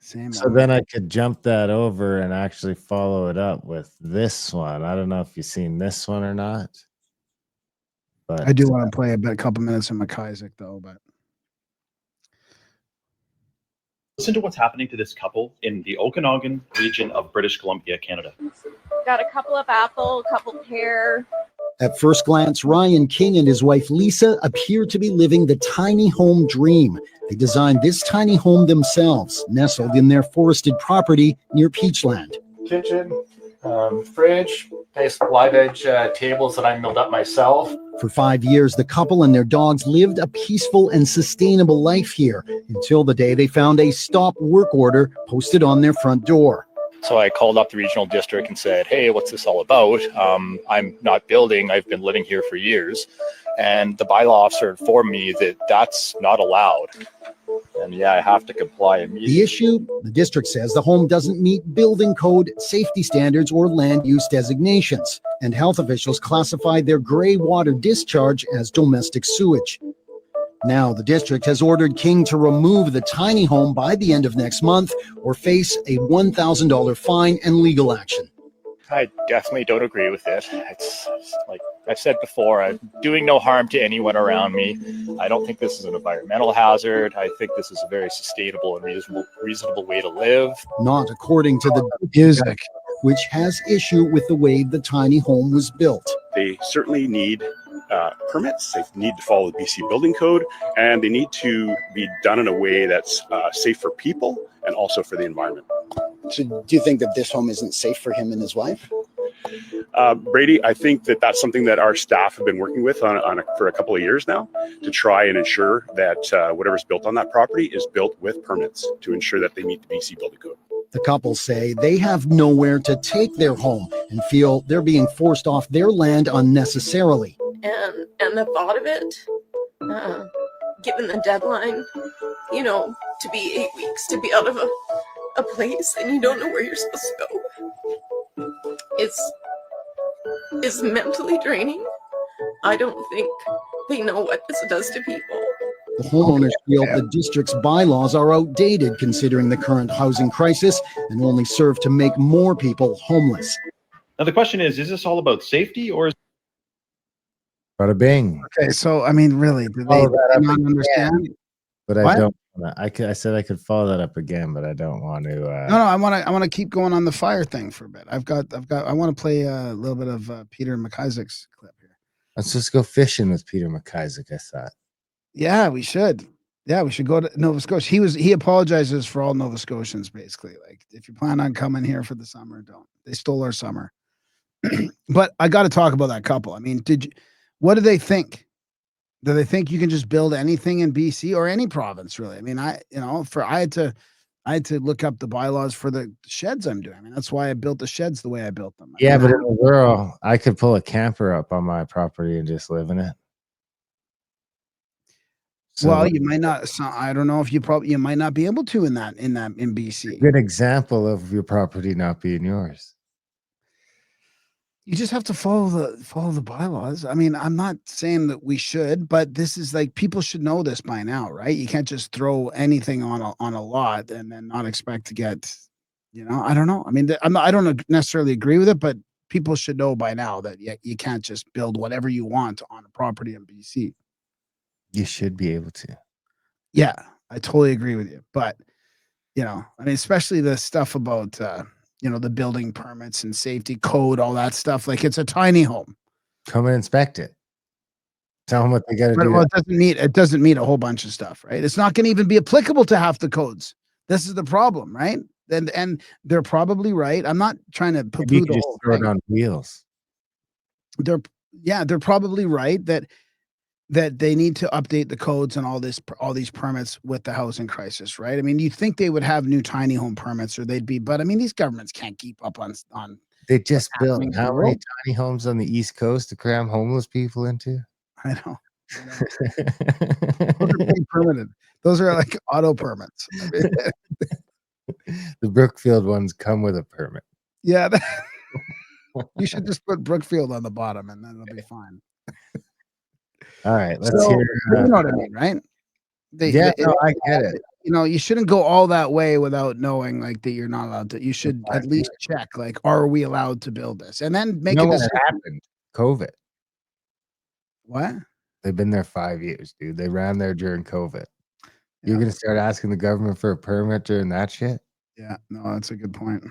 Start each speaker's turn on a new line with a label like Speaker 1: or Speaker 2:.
Speaker 1: Same.
Speaker 2: So then I could jump that over and actually follow it up with this one. I don't know if you've seen this one or not. But
Speaker 1: I do want to play a couple minutes of McIsaac though, but
Speaker 3: listen to what's happening to this couple in the Okanagan region of British Columbia, Canada.
Speaker 4: Got a couple of apple, a couple pear.
Speaker 5: At first glance, Ryan King and his wife Lisa appear to be living the tiny home dream. They designed this tiny home themselves, nestled in their forested property near Peachland.
Speaker 6: Kitchen, fridge, nice live edge tables that I milled up myself.
Speaker 5: For 5 years, the couple and their dogs lived a peaceful and sustainable life here until the day they found a stop work order posted on their front door.
Speaker 6: So I called up the regional district and said, hey, what's this all about? I'm not building. I've been living here for years. And the bylaw officer informed me that that's not allowed. And yeah, I have to comply immediately.
Speaker 5: The issue, the district says the home doesn't meet building code, safety standards, or land use designations. And health officials classified their gray water discharge as domestic sewage. Now, the district has ordered King to remove the tiny home by the end of next month or face a $1,000 fine and legal action.
Speaker 6: I definitely don't agree with it. It's like I've said before, I'm doing no harm to anyone around me. I don't think this is an environmental hazard. I think this is a very sustainable and reasonable way to live.
Speaker 5: Not according to the district, which has issue with the way the tiny home was built.
Speaker 7: They certainly need permits. They need to follow the BC building code, and they need to be done in a way that's safe for people and also for the environment.
Speaker 8: So do you think that this home isn't safe for him and his wife?
Speaker 7: Brady, I think that that's something that our staff have been working with for a couple of years now to try and ensure that whatever's built on that property is built with permits to ensure that they meet the BC building code.
Speaker 5: The couple say they have nowhere to take their home and feel they're being forced off their land unnecessarily.
Speaker 4: And the thought of it, given the deadline, to be 8 weeks to be out of a place and you don't know where you're supposed to go, it's mentally draining. I don't think they know what this does to people.
Speaker 5: The homeowners feel the district's bylaws are outdated considering the current housing crisis and only serve to make more people homeless.
Speaker 3: Now the question is this all about safety or is
Speaker 2: bada bing.
Speaker 1: Okay, so I mean, really, do they not understand?
Speaker 2: But I don't. I said I could follow that up again, but I don't want to.
Speaker 1: No, I want to keep going on the fire thing for a bit. I want to play a little bit of Peter McIsaac's clip here.
Speaker 2: Let's just go fishing with Peter McIsaac. I thought.
Speaker 1: Yeah, we should. Yeah, we should go to Nova Scotia. He apologizes for all Nova Scotians, basically. Like, if you plan on coming here for the summer, don't. They stole our summer. But I got to talk about that couple. I mean, what do they think? Do they think you can just build anything in BC or any province, really? I mean, I had to look up the bylaws for the sheds I'm doing. I mean, that's why I built the sheds the way I built them.
Speaker 2: Yeah, but in the rural, I could pull a camper up on my property and just live in it.
Speaker 1: So, well, you might not. I don't know if you might not be able to in BC.
Speaker 2: Good example of your property not being yours.
Speaker 1: You just have to follow the bylaws. I mean, I'm not saying that we should, but this is like, people should know this by now, right? You can't just throw anything on a lot and then not expect to get, I don't know. I mean, I don't necessarily agree with it, but people should know by now that you can't just build whatever you want on a property in BC.
Speaker 2: You should be able to.
Speaker 1: Yeah, I totally agree with you. But, I mean, especially the stuff about, the building permits and safety code, all that stuff. Like, it's a tiny home.
Speaker 2: Come and inspect it. Tell them what they got to do.
Speaker 1: Well, it doesn't meet a whole bunch of stuff, right? It's not going to even be applicable to half the codes. This is the problem, right? And they're probably right. I'm not trying to poo-poo the whole
Speaker 2: throw
Speaker 1: thing.
Speaker 2: it on wheels.
Speaker 1: They're probably right that they need to update the codes and all these permits with the housing crisis, right? I mean, you think they would have new tiny home permits, or but I mean, these governments can't keep up on.
Speaker 2: They just built how many tiny homes on the East Coast to cram homeless people into?
Speaker 1: I know. Those are pretty primitive. Those are like auto permits.
Speaker 2: The Brookfield ones come with a permit.
Speaker 1: Yeah. You should just put Brookfield on the bottom and then it'll be fine. All
Speaker 2: right, let's hear.
Speaker 1: You know what I mean, right?
Speaker 2: I get it.
Speaker 1: you know, you shouldn't go all that way without knowing like that you're not allowed to. You should at
Speaker 2: 5
Speaker 1: least check like, are we allowed to build this, and then make
Speaker 2: You know
Speaker 1: a
Speaker 2: when it
Speaker 1: decision.
Speaker 2: happened? COVID.
Speaker 1: What?
Speaker 2: They've been there 5 years, dude. They ran there during COVID. You're
Speaker 1: Yeah.
Speaker 2: gonna start asking the government for a permit during that shit?
Speaker 1: Yeah, no, that's a good point.